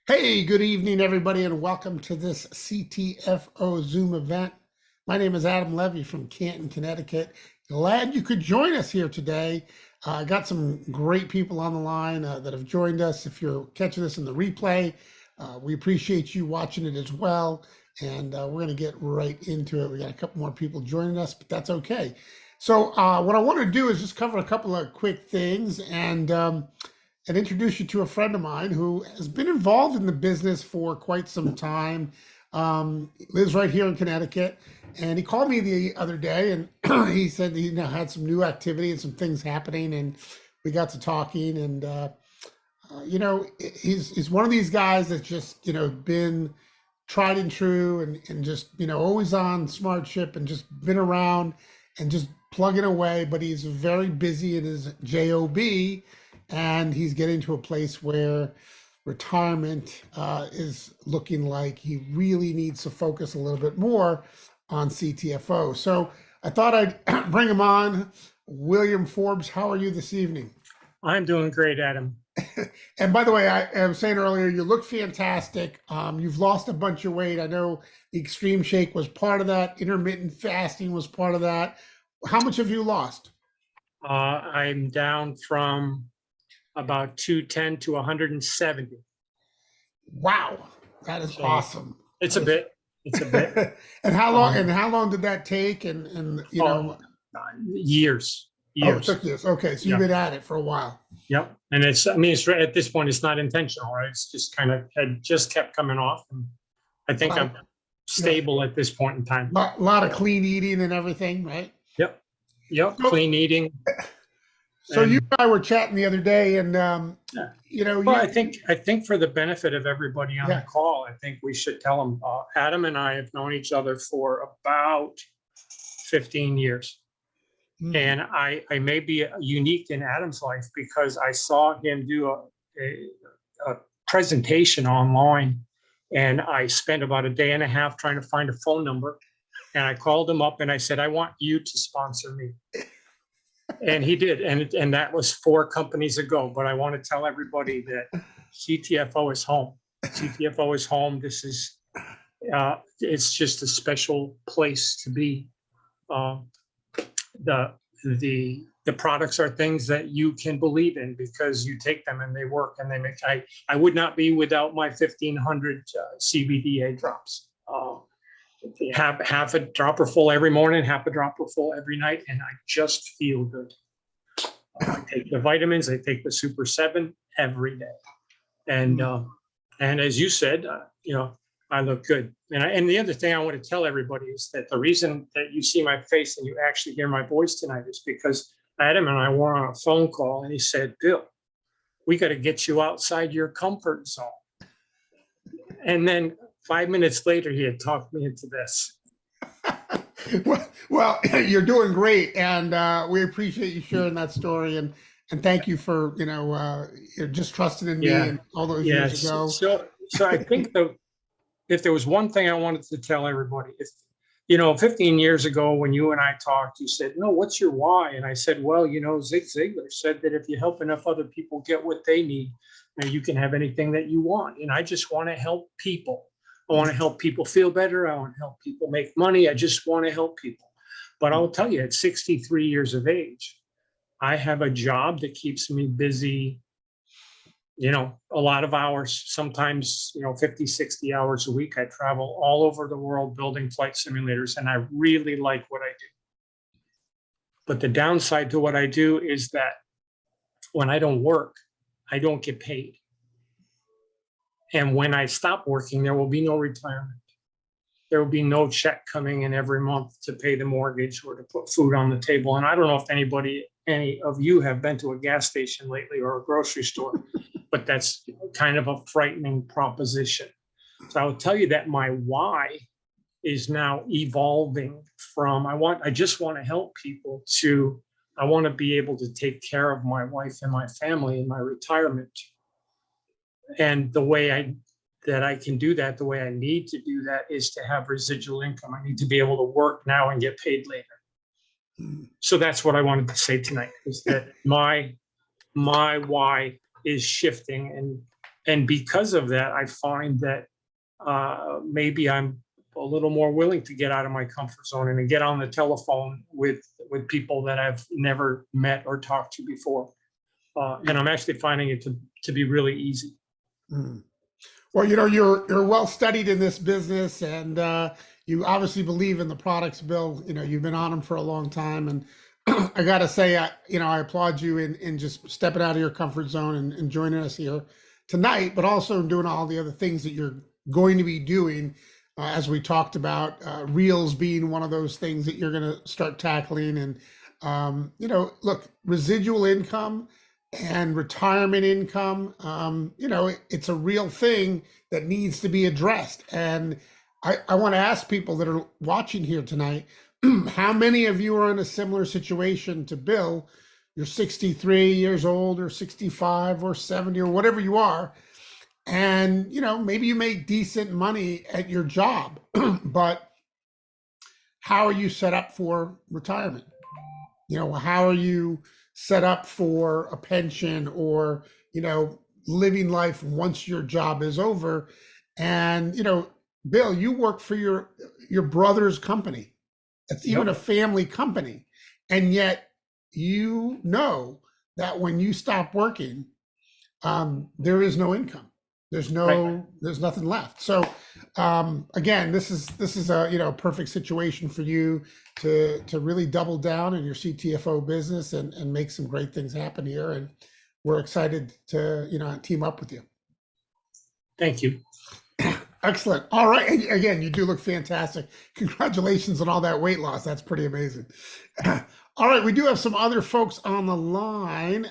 Hey, good evening, everybody, and welcome to this CTFO Zoom event. My name is Adam Levy from Canton, Connecticut. Glad you could join us here today. I got some great people on the line that have joined us. If you're catching this in the replay, we appreciate you watching it as well. And we're going to get right into it. We got a couple more people joining us, but that's okay. So, what I want to do is just cover a couple of quick things and introduce you to a friend of mine who has been involved in the business for quite some time. Lives right here in Connecticut, and he called me the other day, and he said he had some new activity and some things happening, and we got to talking, and he's one of these guys that's just been tried and true, and just always on SmartShip and just been around and just plugging away. But he's very busy in his job, and he's getting to a place where retirement is looking like he really needs to focus a little bit more on CTFO. So I thought I'd bring him on. William Forbes, how are you this evening? I'm doing great, Adam. And by the way, I was saying earlier, you look fantastic. You've lost a bunch of weight. I know the extreme shake was part of that. Intermittent fasting was part of that. How much have you lost? I'm down from about 210 to 170. Wow, that is So awesome. it's a bit. It's a bit. And how long? And Um, how long did that take? And oh, years, oh, it years. took years. Okay, so you've Yep, been at it for a while. yep. And it's. I mean, it's at this point, it's not intentional, right? It's just kind of had just kept coming off, and I A think lot, I'm stable at this point in time. lot of clean eating and everything, right? Yep, yep. So, Clean eating, so you and and I were chatting the other day, and yeah. Well, you, I think for the benefit of everybody on the yeah. call, I think we should tell them, Adam and I have known each other for about 15 years. Mhm. And I may be unique in Adam's life because I saw him do a presentation online, and I spent about a day and a half trying to find a phone number. And I called him up and I said, I want you to sponsor me. And he did. And that was 4 companies ago. But I want to tell everybody that CTFO is home. CTFO is home. This is, it's just a special place to be. Uh, the the products are things that you can believe in because you take them and they work and they make. I would not be without my 1,500 CBDA drops. Half a dropper full every morning, half a dropper full every night, and I just feel good. I take the vitamins, I take the Super 7 every day, and as you said, I look good. And the other thing I want to tell everybody is that the reason that you see my face and you actually hear my voice tonight is because Adam and I were on a phone call, and he said, "Bill, we got to get you outside your comfort zone." And then 5 minutes later, he had talked me into this. Well, you're doing great, and we appreciate you sharing that story, and thank you for just trusting in me Yeah. and all those years Yes. ago. So I think if there was one thing I wanted to tell everybody, if 15 years ago when you and I talked, you said, "No, what's your why?" And I said, "Well, Zig Ziglar said that if you help enough other people get what they need, you can have anything that you want." And I just want to help people. I want to help people feel better. I want to help people make money. I just want to help people. But I'll tell you, at 63 years of age, I have a job that keeps me busy, a lot of hours, sometimes, 50, 60 hours a week. I travel all over the world building flight simulators, and I really like what I do. But the downside to what I do is that when I don't work, I don't get paid. And when I stop working, there will be no retirement. There will be no check coming in every month to pay the mortgage or to put food on the table. And I don't know if any of you have been to a gas station lately or a grocery store, but that's kind of a frightening proposition. So I will tell you that my why is now evolving from I just want to help people to I want to be able to take care of my wife and my family in my retirement. And the way I can do that, the way I need to do that is to have residual income. I need to be able to work now and get paid later. So that's what I wanted to say tonight, is that my why is shifting, and And because of that, I find that maybe I'm a little more willing to get out of my comfort zone and to get on the telephone with people that I've never met or talked to before. And I'm actually finding it to be really easy. Mm. Well, you know, you're well studied in this business, and you obviously believe in the products, Bill. You know, you've been on them for a long time, and I got to say, you know, I applaud you in just stepping out of your comfort zone and joining us here tonight, but also in doing all the other things that you're going to be doing, as we talked about, Reels being one of those things that you're going to start tackling, and you know, look, residual income and retirement income, you know, it's a real thing that needs to be addressed. And I want to ask people that are watching here tonight, how many of you are in a similar situation to Bill? You're 63 years old or 65 or 70 or whatever you are. And, you know, maybe you make decent money at your job, but how are you set up for retirement? You know, how are you set up for a pension, or, you know, living life once your job is over? And, you know, Bill, you work for your brother's company. It's even a Yep. family company. And yet you know that when you stop working, there is no income. There's Right. there's nothing left. So again, this is a, you know, perfect situation for you to really double down in your CTFO business and make some great things happen here. And we're excited to, you know, team up with you. Thank you. Excellent. All right. And again, you do look fantastic. Congratulations on all that weight loss. That's pretty amazing. All right. We do have some other folks on the line.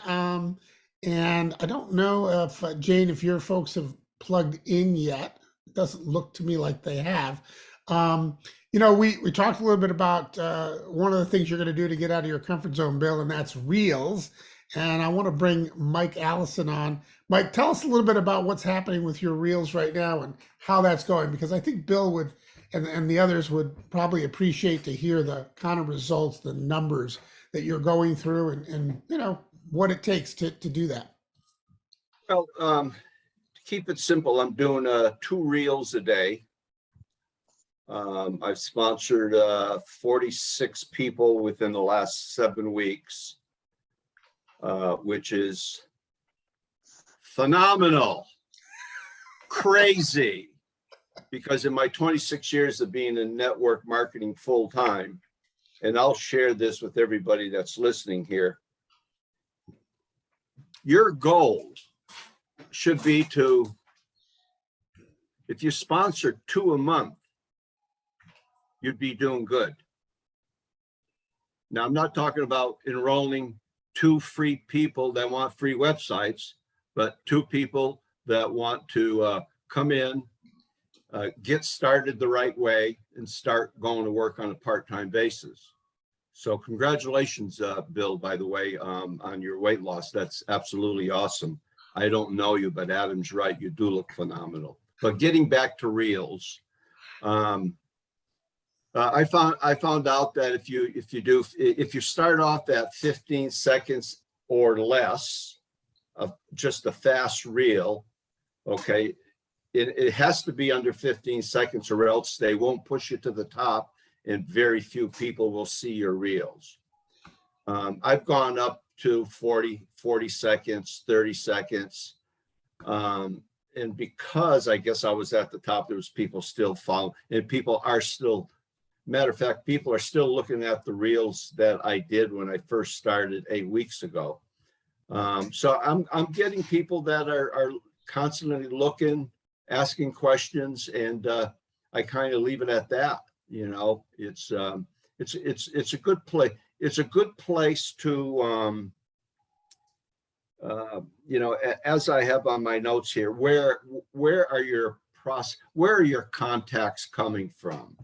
And I don't know if, Jane, if your folks have plugged in yet. It doesn't look to me like they have. You know, we talked a little bit about one of the things you're going to do to get out of your comfort zone, Bill, and that's Reels. And I want to bring Mike Allison on. Mike, tell us a little bit about what's happening with your Reels right now and how that's going, because I think Bill would and the others would probably appreciate to hear the kind of results, the numbers that you're going through, and you know, what it takes to do that. Well, to keep it simple, I'm doing 2 Reels a day. I've sponsored 46 people within the last 7 weeks, which is phenomenal, crazy, because in my 26 years of being in network marketing full time, and I'll share this with everybody that's listening here, your goal should be to, if you sponsor 2 a month, you'd be doing good. Now, I'm not talking about enrolling 2 free people that want free websites, but 2 people that want to come in, get started the right way, and start going to work on a part-time basis. So congratulations, Bill, by the way, on your weight loss. That's absolutely awesome. I don't know you, but Adam's right. You do look phenomenal. But getting back to Reels, I found out that if you start off at 15 seconds or less of just a fast reel, okay, it has to be under 15 seconds or else they won't push you to the top, and very few people will see your reels. I've gone up to 40 seconds, 30 seconds. And because I guess I was at the top, there was people still following, and people are still, matter of fact, people are still looking at the reels that I did when I first started 8 weeks ago. So I'm getting people that are constantly looking, asking questions, and I kind of leave it at that. You know, it's a good play. It's a good place to, you know, as I have on my notes here, where are your contacts coming from?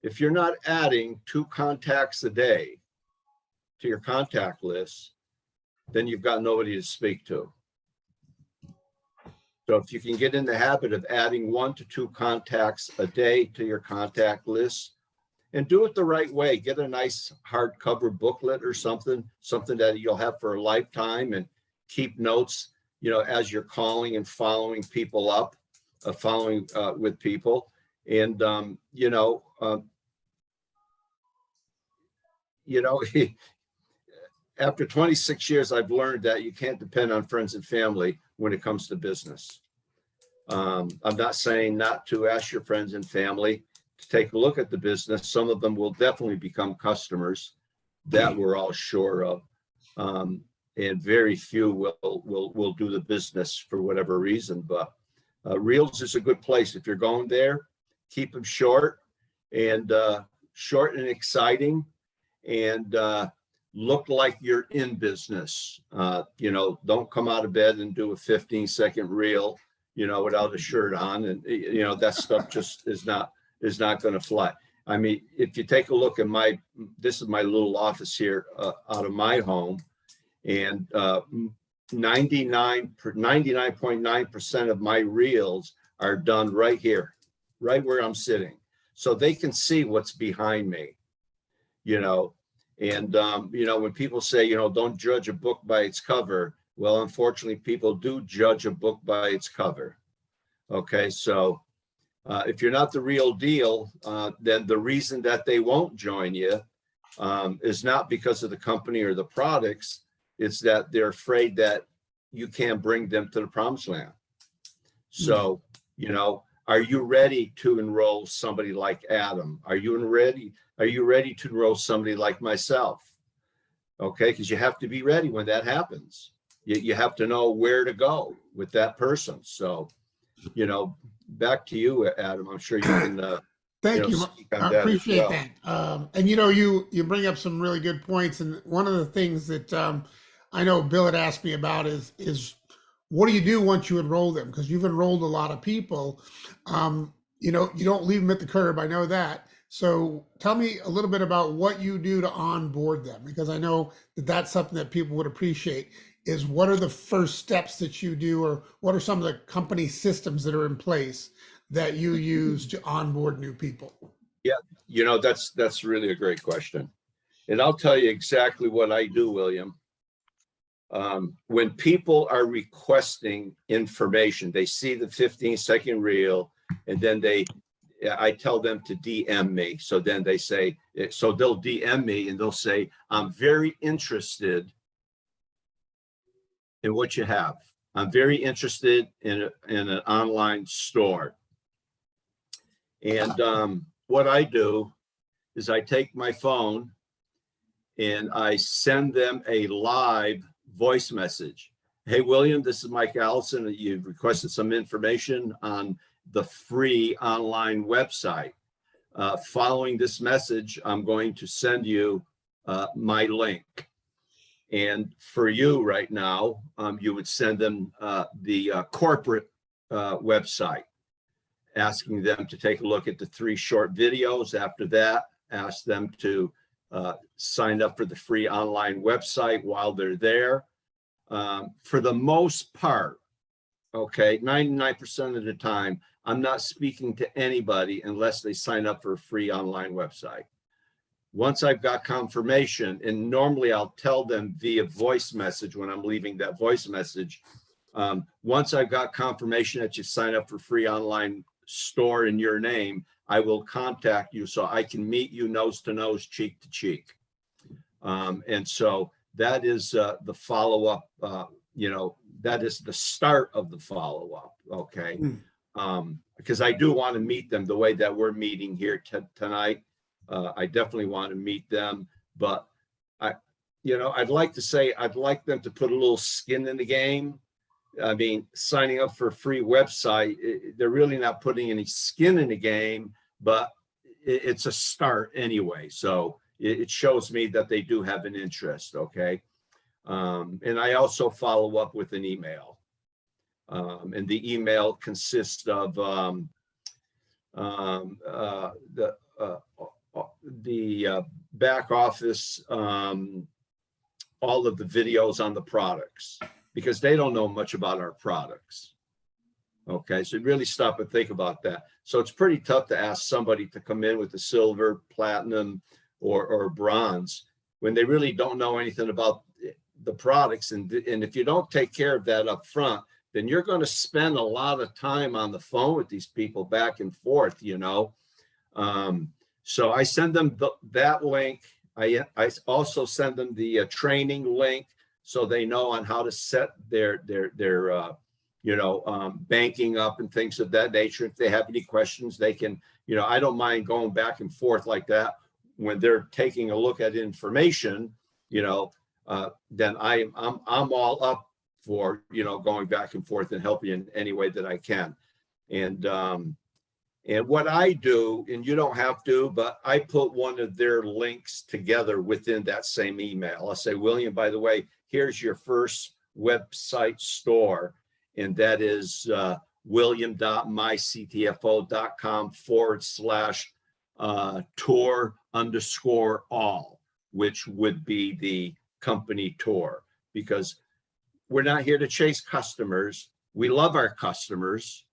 If you're not adding 2 contacts a day to your contact list, then you've got nobody to speak to. So if you can get in the habit of adding 1 to 2 contacts a day to your contact list, and do it the right way, get a nice hardcover booklet or something that you'll have for a lifetime, and keep notes. as you're calling and following people up, following with people. And, after 26 years, I've learned that you can't depend on friends and family when it comes to business. I'm not saying not to ask your friends and family to take a look at the business. Some of them will definitely become customers, that we're all sure of. And very few will do the business for whatever reason. But Reels is a good place. If you're going there, keep them short and exciting, and look like you're in business. Don't come out of bed and do a 15-second reel, without a shirt on, and that stuff just is not going to fly. I mean, if you take a look at this is my little office here out of my home, and 99.9% of my reels are done right here, right where I'm sitting, so they can see what's behind me. And when people say, don't judge a book by its cover, well, unfortunately, people do judge a book by its cover. Okay, so if you're not the real deal, then the reason that they won't join you is not because of the company or the products. It's that they're afraid that you can't bring them to the promised land. So, are you ready to enroll somebody like Adam? Are you ready to enroll somebody like myself? Okay, because you have to be ready when that happens. You have to know where to go with that person. So, back to you, Adam. I'm sure you can. Thank you. Speak on I that as appreciate well. that. And you bring up some really good points. And one of the things that I know Bill had asked me about is what do you do once you enroll them? Because you've enrolled a lot of people. You don't leave them at the curb. I know that. So tell me a little bit about what you do to onboard them, because I know that that's something that people would appreciate. Is what are the first steps that you do, or what are some of the company systems that are in place that you use to onboard new people? Yeah, that's really a great question. And I'll tell you exactly what I do, William. When people are requesting information, they see the 15-second reel, and then I tell them to DM me. So then they say, so they'll DM me and they'll say, I'm very interested in what you have. I'm very interested in an online store. And what I do is I take my phone and I send them a live voice message. Hey, William, this is Mike Allison. You've requested some information on the free online website. Following this message, I'm going to send you my link. And for you right now, you would send them the corporate website, asking them to take a look at the 3 short videos. After that, ask them to sign up for the free online website while they're there. For the most part, okay, 99% of the time, I'm not speaking to anybody unless they sign up for a free online website. Once I've got confirmation, and normally I'll tell them via voice message when I'm leaving that voice message, once I've got confirmation that you sign up for free online store in your name, I will contact you so I can meet you nose to nose, cheek to cheek. And so that is the follow-up, that is the start of the follow-up, okay? Because I do want to meet them the way that we're meeting here tonight. I definitely want to meet them, but I'd like to say I'd like them to put a little skin in the game. I mean, signing up for a free website, they're really not putting any skin in the game, but it's a start anyway. So it shows me that they do have an interest, okay? And I also follow up with an email. And the email consists of the back office, all of the videos on the products, because they don't know much about our products. Okay, so really stop and think about that. So it's pretty tough to ask somebody to come in with the silver, platinum, or bronze when they really don't know anything about the products. And if you don't take care of that up front, then you're going to spend a lot of time on the phone with these people back and forth, you know. So I send them that link. I also send them the training link so they know on how to set their banking up and things of that nature. If they have any questions, they can, I don't mind going back and forth like that when they're taking a look at information, then I'm all up for, going back and forth and helping in any way that I can. And what I do, and you don't have to, but I put one of their links together within that same email. I'll say, William, by the way, here's your first website store. And that is william.myctfo.com/tour_all, which would be the company tour, because we're not here to chase customers. We love our customers,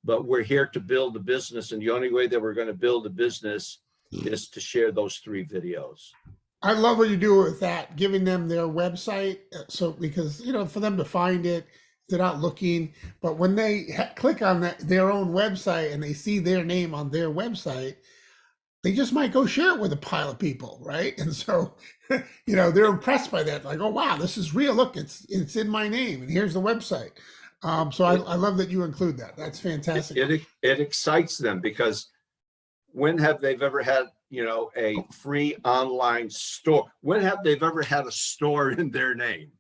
but we're here to build a business. And the only way that we're going to build a business is to share those 3 videos. I love what you do with that, giving them their website. So, because, for them to find it, they're not looking, but when they click on their own website and they see their name on their website, they just might go share it with a pile of people, right? And so, they're impressed by that. Like, oh, wow, this is real. Look, it's in my name, and here's the website. So I love that you include that. That's fantastic. It excites them, because when have they ever had, a free online store? When have they ever had a store in their name?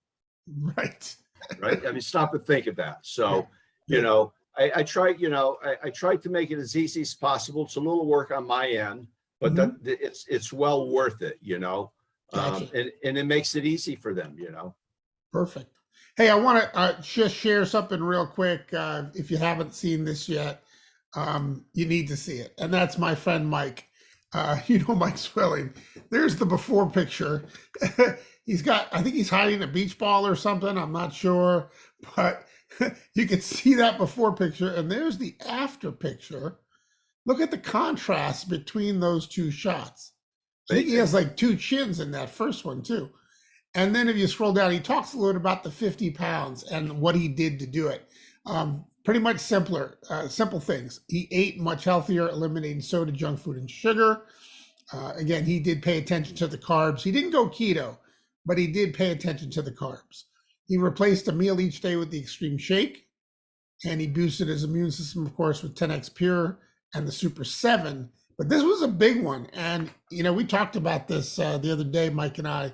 Right. Right. I mean, stop and think of that. So, I try, I try to make it as easy as possible. It's a little work on my end, but it's well worth it, Gotcha. And it makes it easy for them, Perfect. Hey, I want to just share something real quick. If you haven't seen this yet, you need to see it. And that's my friend, Mike. Mike Swilling. There's the before picture. I think he's hiding a beach ball or something. I'm not sure, but you can see that before picture. And there's the after picture. Look at the contrast between those 2 shots. I think he has like 2 chins in that first one too. And then if you scroll down, he talks a little bit about the 50 pounds and what he did to do it. Pretty much simple things. He ate much healthier, eliminating soda, junk food, and sugar. Again, he did pay attention to the carbs. He didn't go keto, but he did pay attention to the carbs. He replaced a meal each day with the Extreme Shake, and he boosted his immune system, of course, with 10X Pure and the Super 7. But this was a big one. And, we talked about this the other day, Mike and I.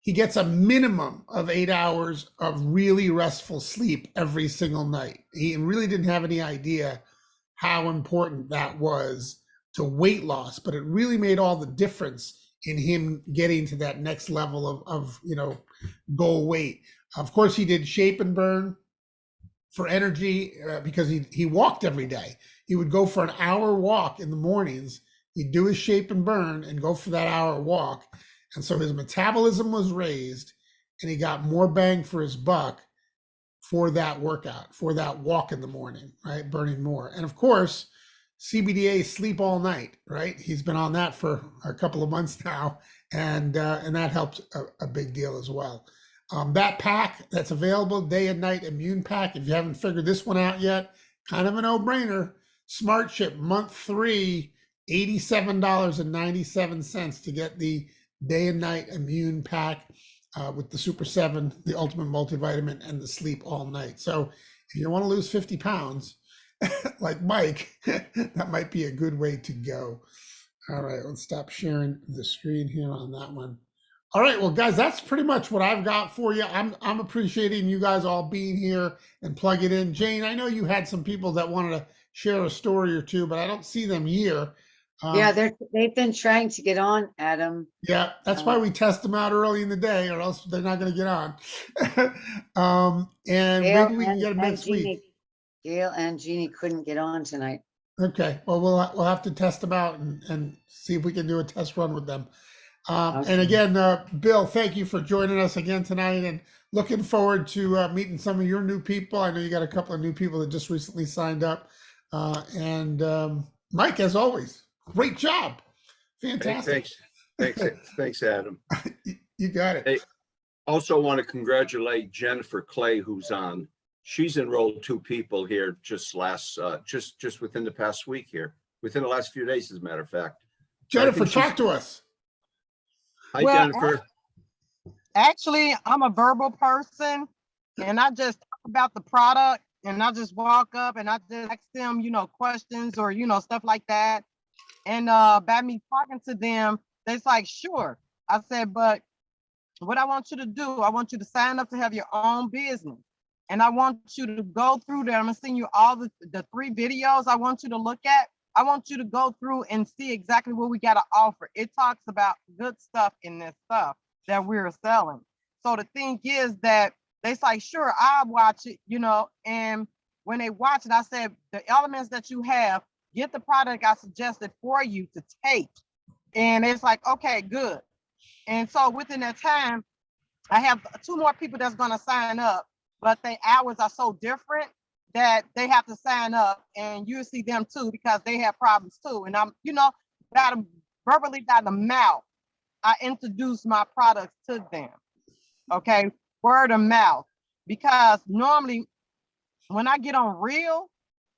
He gets a minimum of 8 hours of really restful sleep every single night. He really didn't have any idea how important that was to weight loss, but it really made all the difference in him getting to that next level of goal weight. Of course, he did Shape and Burn for energy because he walked every day. He would go for an hour walk in the mornings. He'd do his Shape and Burn and go for that hour walk. And so his metabolism was raised, and he got more bang for his buck for that workout, for that walk in the morning, right? Burning more. And of course, CBDA, sleep all night, right? He's been on that for a couple of months now, and that helps a big deal as well. That pack that's available, Day and Night Immune Pack, if you haven't figured this one out yet, kind of a no-brainer. Smart Ship month 3, $87.97 to get the Day and Night Immune Pack with the Super 7, the Ultimate Multivitamin, and the Sleep All Night. So if you want to lose 50 pounds, like Mike, that might be a good way to go. All right, let's stop sharing the screen here on that one. All right, well, guys, that's pretty much what I've got for you. I'm appreciating you guys all being here and plug it in. Jane, I know you had some people that wanted to share a story or two, but I don't see them here. Yeah, they've been trying to get on, Adam. Yeah, that's why we test them out early in the day, or else they're not going to get on. And Gail maybe we can get them next week. Gail and Jeannie couldn't get on tonight. Okay, well, we'll have to test them out and see if we can do a test run with them. And again, Bill, thank you for joining us again tonight, and looking forward to meeting some of your new people. I know you got a couple of new people that just recently signed up. And Mike, as always, great job. Fantastic. Thanks, Adam. You got it. Hey, Also want to congratulate Jennifer Clay, who's on. She's enrolled 2 people here just within the past week here, within the last few days, as a matter of fact. Jennifer, she's- talk to us. Hi, Well, Jennifer. Actually, I'm a verbal person and I just talk about the product and I just walk up and I just ask them, questions or, stuff like that. And by me talking to them, they're like, sure. I said, but what I want you to do, I want you to sign up to have your own business. And I want you to go through there. I'm gonna send you all the 3 videos I want you to look at. I want you to go through and see exactly what we got to offer. It talks about good stuff in this stuff that we're selling. So the thing is that they say, sure, I'll watch it, and when they watch it, I said, the elements that you have, get the product I suggested for you to take. And it's like, okay, good. And so within that time, I have 2 more people that's going to sign up, but their hours are so different that they have to sign up, and you see them too because they have problems too. And I'm, verbally by the mouth, I introduce my products to them. Okay, word of mouth, because normally when I get on reel,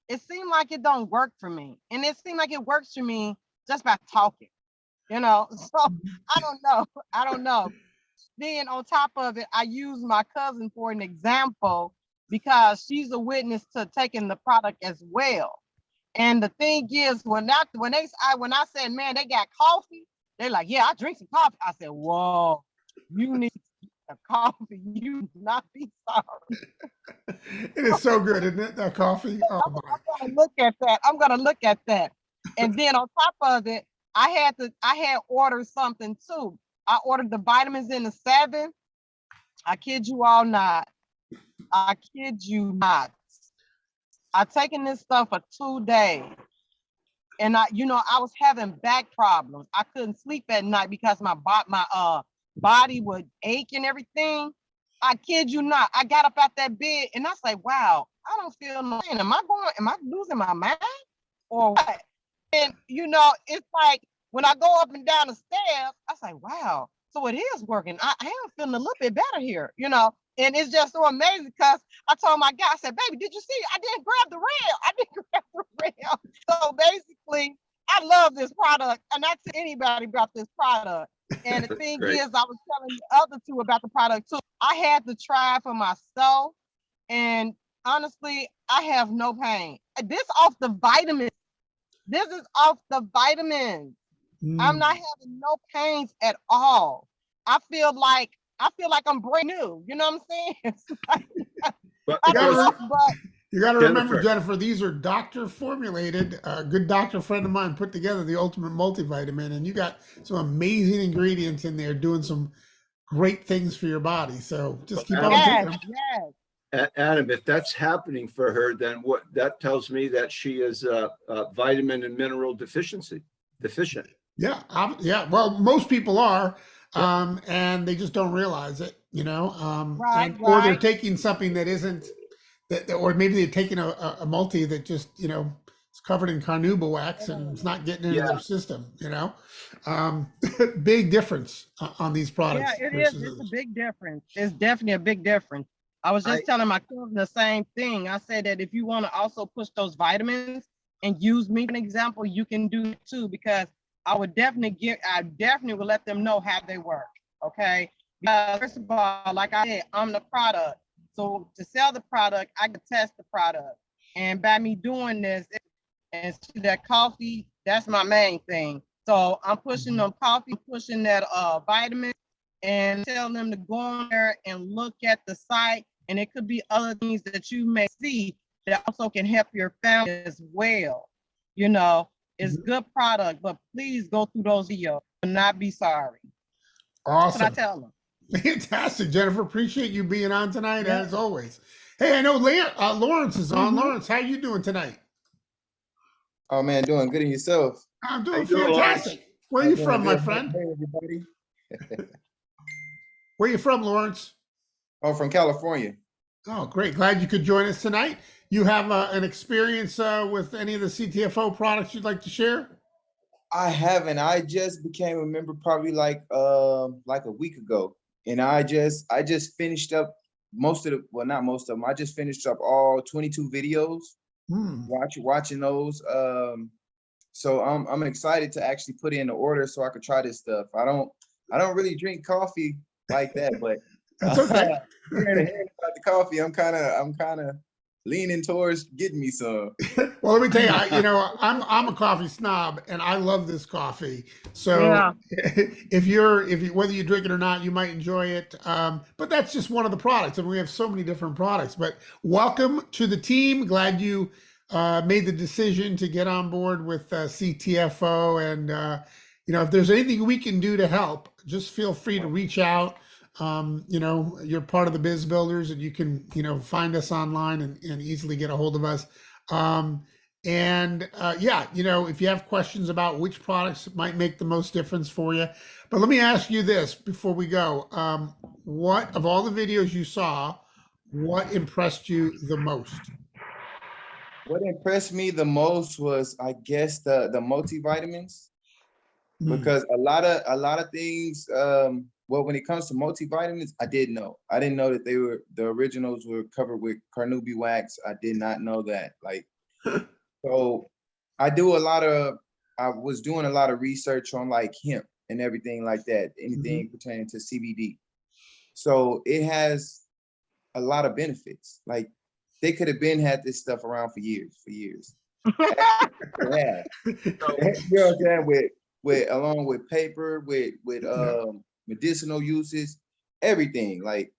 it seems like it don't work for me, and it seems like it works for me just by talking. So I don't know. Then on top of it, I use my cousin for an example because she's a witness to taking the product as well. And the thing is, when I said, man, they got coffee, they're like, yeah, I drink some coffee. I said, whoa, you need a coffee. You do not be sorry. It is so good, isn't it? That coffee. Oh my. I'm gonna look at that. I'm gonna look at that. And then on top of it, I had ordered something too. I ordered the vitamins in the 7. I kid you all not. I kid you not. I taken this stuff for 2 days. And I was having back problems. I couldn't sleep at night because my body would ache and everything. I kid you not. I got up out that bed and I was like, wow, I don't feel no pain. Am I losing my mind or what? And it's like when I go up and down the stairs, I say, wow, so it is working. I am feeling a little bit better here, and it's just so amazing because I told my guy, I said, baby, did you see? I didn't grab the rail. So basically, I love this product, and not to anybody about this product. And the thing Great. is, I was telling the other 2 about the product too. I had to try for myself, and honestly, I have no pain. This off the vitamins. This is off the vitamins. I'm not having no pains at all. I feel like I'm brand new. You know what I'm saying? But I don't know, but You got to remember, Jennifer. Jennifer, these are doctor formulated. A good doctor friend of mine put together the ultimate multivitamin, and you got some amazing ingredients in there doing some great things for your body. So just keep on taking them. yes. Adam, if that's happening for her, then what that tells me that she is vitamin and mineral deficient. Yeah, yeah. Well, most people are, and they just don't realize it, Right, or they're right. taking something that isn't that, or maybe they're taking a multi that just it's covered in carnauba wax and it's not getting into their system. Big difference on these products. Yeah, it is. versus It's a others. big difference. It's definitely a big difference. I was just telling my cousin the same thing. I said that if you want to also push those vitamins and use me for an example, you can do it too, because I definitely will let them know how they work. Okay. Because first of all, like I said, I'm the product. So to sell the product, I can test the product. And by me doing this and see that coffee, that's my main thing. So I'm pushing them coffee, pushing that vitamin, and tell them to go on there and look at the site. And it could be other things that you may see that also can help your family as well. It's good product, but please go through those videos and not be sorry. Awesome. That's what I tell them. Fantastic, Jennifer. Appreciate you being on tonight, as always. Hey, I know Lawrence is on. Lawrence, how you doing tonight? Oh man, doing good in yourself. I'm How doing you doing, fantastic. Where are you from, my friend? Hey everybody. Where you from, Lawrence? Oh, from California. Oh, great. Glad you could join us tonight. You have an experience with any of the CTFO products you'd like to share? I haven't. I just became a member probably like a week ago, and I just finished up most of the, well, not most of them. I just finished up all 22 videos, Hmm. watching those. So I'm excited to actually put in the order so I could try this stuff. I don't really drink coffee like that, but That's okay. hearing about the coffee, I'm kind of leaning towards getting me some. Well, let me tell you, I'm a coffee snob and I love this coffee. So Yeah. if you whether you drink it or not, you might enjoy it. But that's just one of the products, and we have so many different products. But welcome to the team. Glad you made the decision to get on board with CTFO. And if there's anything we can do to help, just feel free to reach out. You're part of the Biz Builders, and you can, find us online and easily get a hold of us. If you have questions about which products might make the most difference for you. But let me ask you this before we go. What of all the videos you saw, what impressed you the most? What impressed me the most was, I guess, the multivitamins, because a lot of things, well, when it comes to multivitamins, I didn't know that the originals were covered with carnauba wax. I did not know that. So I was doing a lot of research on like hemp and everything like that, anything pertaining to CBD. So it has a lot of benefits. Like, they could have had this stuff around for years. Yeah. You know what I'm saying? With along with paper, with medicinal uses, everything. Like,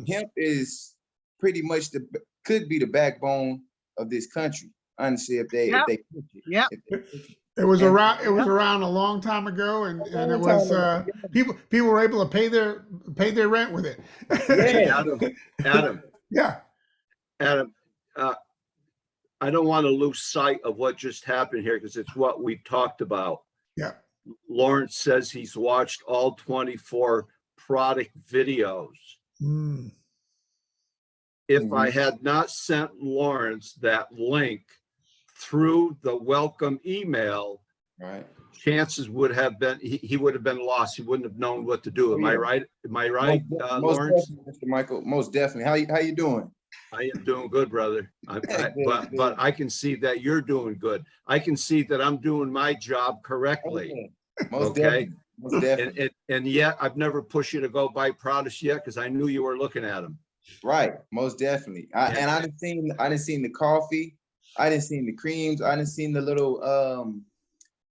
hemp is pretty much could be the backbone of this country. Honestly, if they push it. Yep. If they push it. It was around a long time ago, and it was people were able to pay their rent with it. Adam, Yeah. Adam, I don't want to lose sight of what just happened here, because it's what we've talked about. Yeah. Lawrence says he's watched all 24 product videos. If I had not sent Lawrence that link through the welcome email, Right. chances would have been he would have been lost. He wouldn't have known what to do. Am I right? Am I right, Most Lawrence? definitely, Mr. Michael. Most definitely. How you doing? I am doing good, brother. But I can see that you're doing good. I can see that I'm doing my job correctly. Most Okay. definitely. Most definitely. And yet I've never pushed you to go buy products yet, because I knew you were looking at them. Right. Most definitely. I didn't seen the coffee. I didn't seen the creams. I didn't seen the little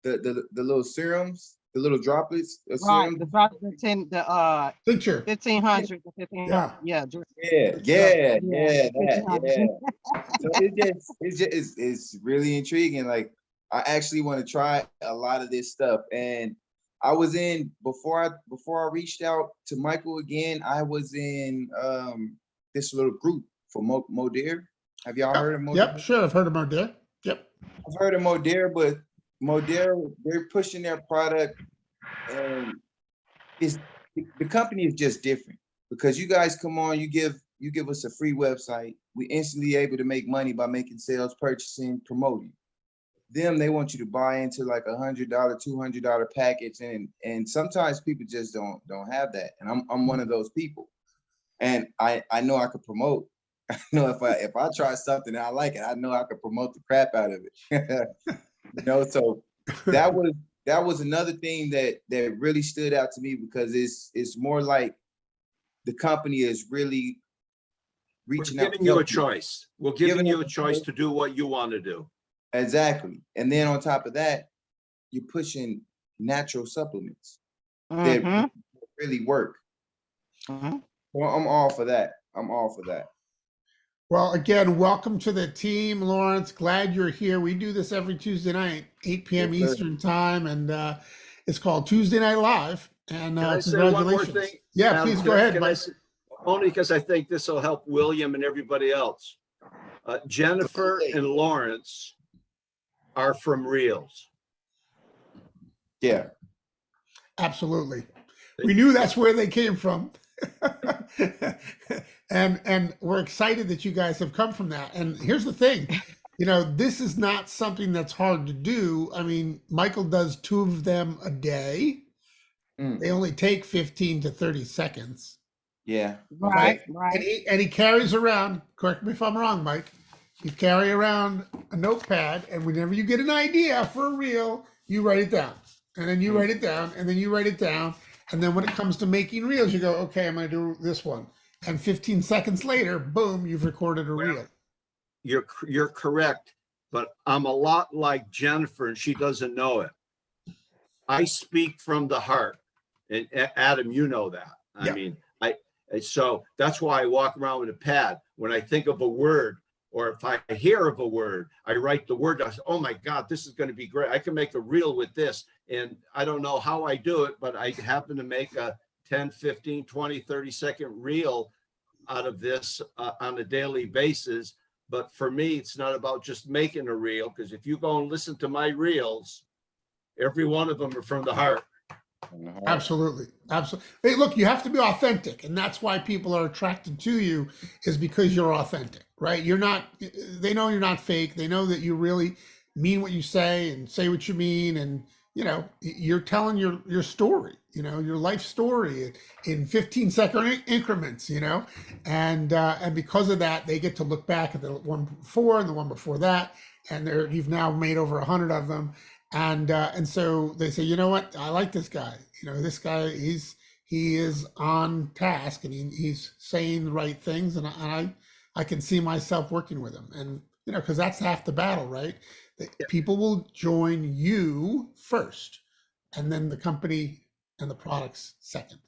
the little serums, the little droplets of Right. serum. The droplets, the Picture. 1500, the 1500. Yeah. Yeah. Yeah. So it's really intriguing. Like, I actually want to try a lot of this stuff. And I was in before I reached out to Michael again, I was in this little group for Modere. Have y'all heard of Modere? Yep, sure. I've heard of Modere. Yep. I've heard of Modere, but Modere, they're pushing their product, and the company is just different, because you guys come on, you give us a free website. We instantly able to make money by making sales, purchasing, promoting. They want you to buy into like $100, $200 package, and sometimes people just don't have that. And I'm one of those people, and I know I could promote. I know if I try something and I like it, I know I could promote the crap out of it. So that was another thing that really stood out to me, because it's more like the company is really reaching out. We're giving you a choice. We're giving you a choice to do what you want to do. Exactly. And then on top of that, you're pushing natural supplements that really work. Well, I'm all for that. Well, again, welcome to the team, Lawrence. Glad you're here. We do this every Tuesday night, 8 p.m. Yes, sir. Eastern time, and it's called Tuesday Night Live. And Can I say one more congratulations. thing? Yeah, Adam, please go ahead. Mike. Only because I think this will help William and everybody else. Jennifer and Lawrence are from Reels. Yeah. Absolutely. We knew that's where they came from. and we're excited that you guys have come from that. And here's the thing, this is not something that's hard to do. I mean, Michael does 2 of them a day. They only take 15 to 30 seconds. Yeah. Right, And right. he carries around, correct me if I'm wrong, Mike, you carry around a notepad, and whenever you get an idea for a reel, you write it down. And then you write it down, and then you write it down. And then when it comes to making reels, you go, okay, I'm going to do this one. And 15 seconds later, boom, you've recorded a reel. You're correct, but I'm a lot like Jennifer, and she doesn't know it. I speak from the heart, and Adam, you know that. I Yeah. mean, so that's why I walk around with a pad. When I think of a word, or if I hear of a word, I write the word. I say, oh my God, this is going to be great. I can make a reel with this. And I don't know how I do it, but I happen to make a 10, 15, 20, 30-second reel out of this on a daily basis. But for me, it's not about just making a reel, because if you go and listen to my reels, every one of them are from the heart. Absolutely. Absolutely. Hey, look, you have to be authentic. And that's why people are attracted to you, is because you're authentic, right? They know you're not fake. They know that you really mean what you say and say what you mean. And, you're telling your story, your life story in 15-second increments, and because of that, they get to look back at the one before and the one before that. And you've now made over 100 of them. And so they say, you know what? I like this guy. This guy, he is on task, and he's saying the right things, and I can see myself working with him. And because that's half the battle, right? People will join you first, and then the company and the products second.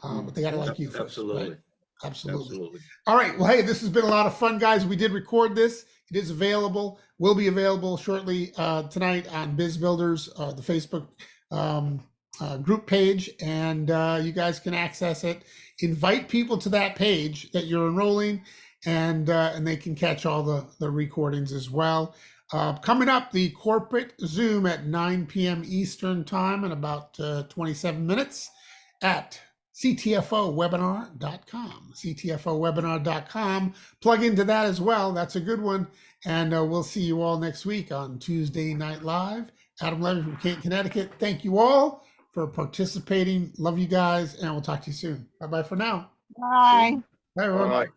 But they got to like you first. Absolutely. Right? Absolutely. Absolutely. All right. Well, hey, this has been a lot of fun, guys. We did record this. It is available. Will be available shortly tonight on Biz Builders, the Facebook group page, and you guys can access it. Invite people to that page that you're enrolling, and they can catch all the recordings as well. Coming up, the corporate Zoom at 9 p.m. Eastern time in about 27 minutes at ctfowebinar.com. ctfowebinar.com. Plug into that as well. That's a good one. And we'll see you all next week on Tuesday Night Live. Adam Levy from Canton, Connecticut. Thank you all for participating. Love you guys, and we'll talk to you soon. Bye-bye for now. Bye. Bye, everyone. All right.